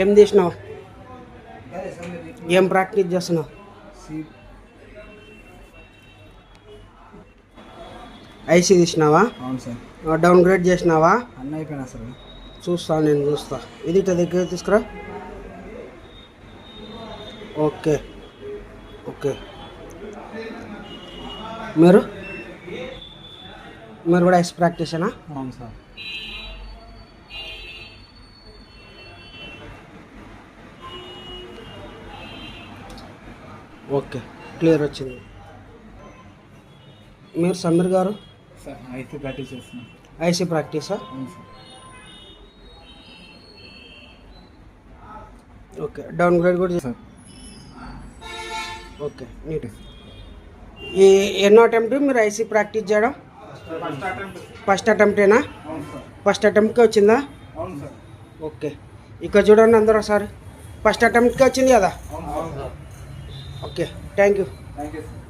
ఏం తీసినావు? ఏం ప్రాక్టీస్ చేస్తున్నావు? ఐసీ తీసినావా? అవును సార్. డౌన్ గ్రేడ్ చేసినావా? అన్నీ అయిపోయినా సార్. చూస్తా, నేను చూస్తా. ఇది దగ్గర తీసుకురా. Okay okay. మీరు కూడా ఐస్ ప్రాక్టీసేనా? అవును సార్. ఓకే, క్లియర్ వచ్చింది. మీరు సమీర్ గారు? సార్ ఐసీ ప్రాక్టీస్ చేస్తున్నాం. ఐసీ ప్రాక్టీసా? అవును సార్. ఓకే, డౌన్ గ్రేడ్ కూడా సార్. Okay, NEET. ఈ ఎన్నో అటెంప్ట్ మీరు ఐసీ ప్రాక్టీస్ చేయడం? ఫస్ట్ అటెంప్టేనా? ఫస్ట్ అటెంప్ట్కి వచ్చిందా? అవును సార్. ఓకే, ఇక్కడ చూడండి అందరూ ఒకసారి. ఫస్ట్ అటెంప్ట్కి వచ్చింది కదా? అవును sir. Okay, thank you. Thank you sir.